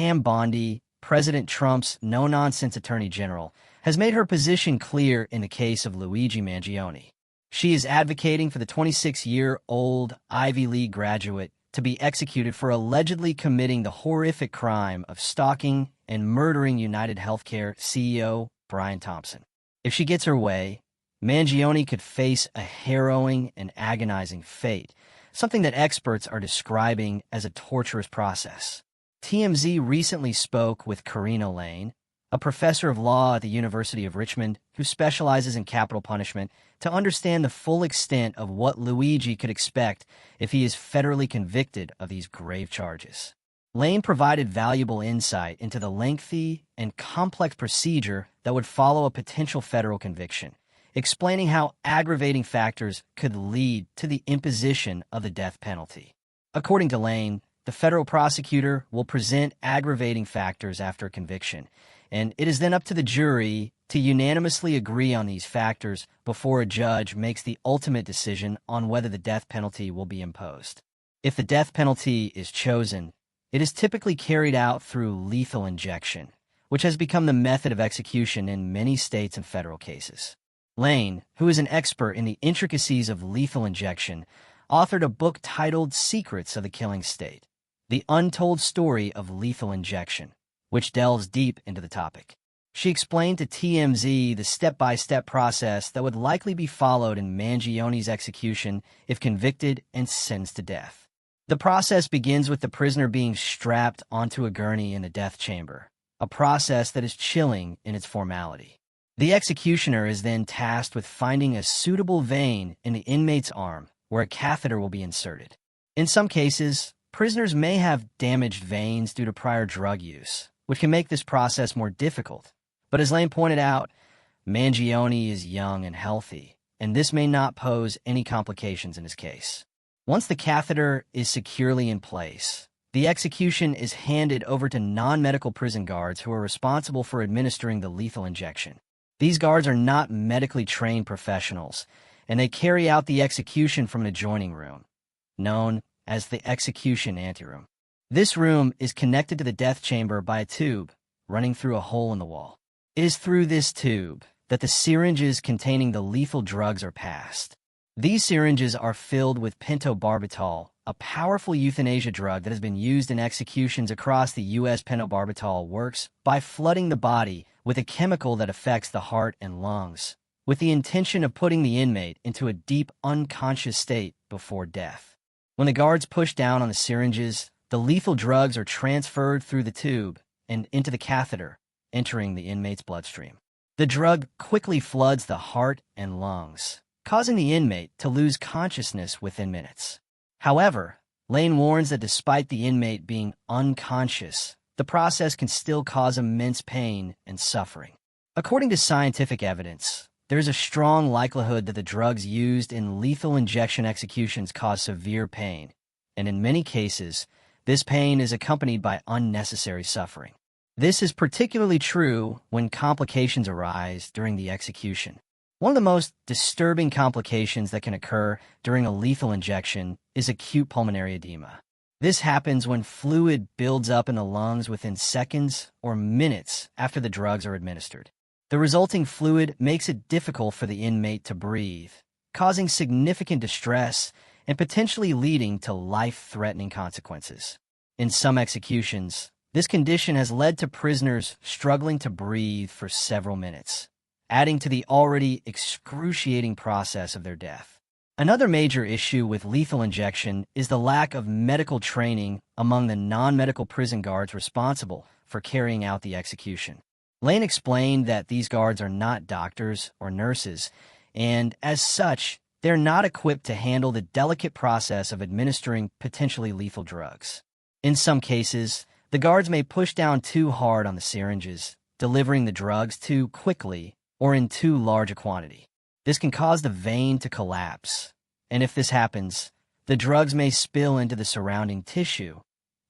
Pam Bondi, President Trump's no-nonsense attorney general, has made her position clear in the case of Luigi Mangione. She is advocating for the 26-year-old Ivy League graduate to be executed for allegedly committing the horrific crime of stalking and murdering UnitedHealthcare CEO Brian Thompson. If she gets her way, Mangione could face a harrowing and agonizing fate, something that experts are describing as a torturous process. TMZ recently spoke with Corinna Lain, a professor of law at the University of Richmond who specializes in capital punishment, to understand the full extent of what Luigi could expect if he is federally convicted of these grave charges. Lain provided valuable insight into the lengthy and complex procedure that would follow a potential federal conviction, explaining how aggravating factors could lead to the imposition of the death penalty. According to Lain, the federal prosecutor will present aggravating factors after conviction, and it is then up to the jury to unanimously agree on these factors before a judge makes the ultimate decision on whether the death penalty will be imposed. If the death penalty is chosen, it is typically carried out through lethal injection, which has become the method of execution in many states and federal cases. Lain, who is an expert in the intricacies of lethal injection, authored a book titled Secrets of the Killing State: The Untold Story of Lethal Injection, which delves deep into the topic. She explained to TMZ the step-by-step process that would likely be followed in Mangione's execution if convicted and sentenced to death. The process begins with the prisoner being strapped onto a gurney in the death chamber, a process that is chilling in its formality. The executioner is then tasked with finding a suitable vein in the inmate's arm where a catheter will be inserted. In some cases, prisoners may have damaged veins due to prior drug use, which can make this process more difficult. But as Lain pointed out, Mangione is young and healthy, and this may not pose any complications in his case. Once the catheter is securely in place, the execution is handed over to non-medical prison guards who are responsible for administering the lethal injection. These guards are not medically trained professionals, and they carry out the execution from an adjoining room, known as the execution anteroom. This room is connected to the death chamber by a tube running through a hole in the wall. It is through this tube that the syringes containing the lethal drugs are passed. These syringes are filled with pentobarbital, a powerful euthanasia drug that has been used in executions across the U.S. Pentobarbital works by flooding the body with a chemical that affects the heart and lungs, with the intention of putting the inmate into a deep unconscious state before death. When the guards push down on the syringes, the lethal drugs are transferred through the tube and into the catheter, entering the inmate's bloodstream. The drug quickly floods the heart and lungs, causing the inmate to lose consciousness within minutes. However, Lain warns that despite the inmate being unconscious, the process can still cause immense pain and suffering. According to scientific evidence, there is a strong likelihood that the drugs used in lethal injection executions cause severe pain, and in many cases, this pain is accompanied by unnecessary suffering. This is particularly true when complications arise during the execution. One of the most disturbing complications that can occur during a lethal injection is acute pulmonary edema. This happens when fluid builds up in the lungs within seconds or minutes after the drugs are administered. The resulting fluid makes it difficult for the inmate to breathe, causing significant distress and potentially leading to life-threatening consequences. In some executions, this condition has led to prisoners struggling to breathe for several minutes, adding to the already excruciating process of their death. Another major issue with lethal injection is the lack of medical training among the non-medical prison guards responsible for carrying out the execution. Lain explained that these guards are not doctors or nurses, and as such, they're not equipped to handle the delicate process of administering potentially lethal drugs. In some cases, the guards may push down too hard on the syringes, delivering the drugs too quickly or in too large a quantity. This can cause the vein to collapse, and if this happens, the drugs may spill into the surrounding tissue,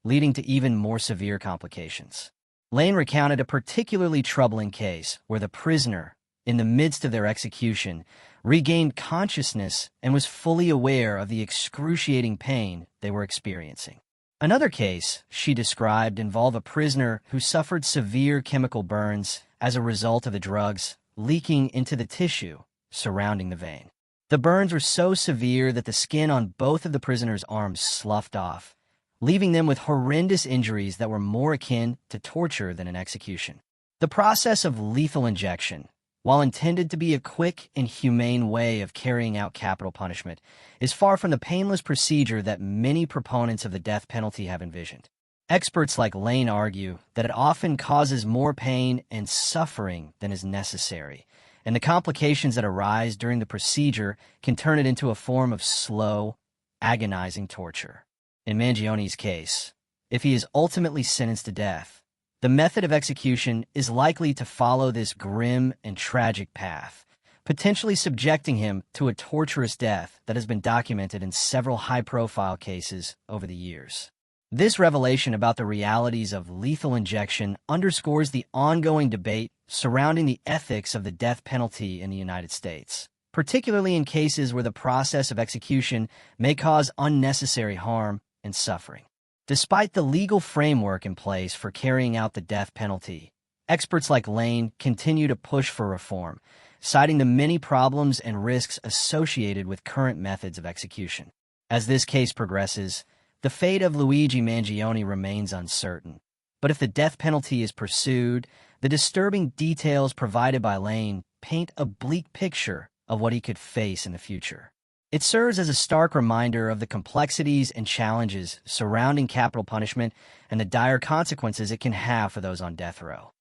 leading to even more severe complications. Lain recounted a particularly troubling case where the prisoner, in the midst of their execution, regained consciousness and was fully aware of the excruciating pain they were experiencing. Another case she described involved a prisoner who suffered severe chemical burns as a result of the drugs leaking into the tissue surrounding the vein. The burns were so severe that the skin on both of the prisoner's arms sloughed off, leaving them with horrendous injuries that were more akin to torture than an execution. The process of lethal injection, while intended to be a quick and humane way of carrying out capital punishment, is far from the painless procedure that many proponents of the death penalty have envisioned. Experts like Lain argue that it often causes more pain and suffering than is necessary, and the complications that arise during the procedure can turn it into a form of slow, agonizing torture. In Mangione's case, if he is ultimately sentenced to death, the method of execution is likely to follow this grim and tragic path, potentially subjecting him to a torturous death that has been documented in several high-profile cases over the years. This revelation about the realities of lethal injection underscores the ongoing debate surrounding the ethics of the death penalty in the United States, particularly in cases where the process of execution may cause unnecessary harm and suffering. Despite the legal framework in place for carrying out the death penalty, experts like Lain continue to push for reform, citing the many problems and risks associated with current methods of execution. As this case progresses, the fate of Luigi Mangione remains uncertain. But if the death penalty is pursued, the disturbing details provided by Lain paint a bleak picture of what he could face in the future. It serves as a stark reminder of the complexities and challenges surrounding capital punishment and the dire consequences it can have for those on death row.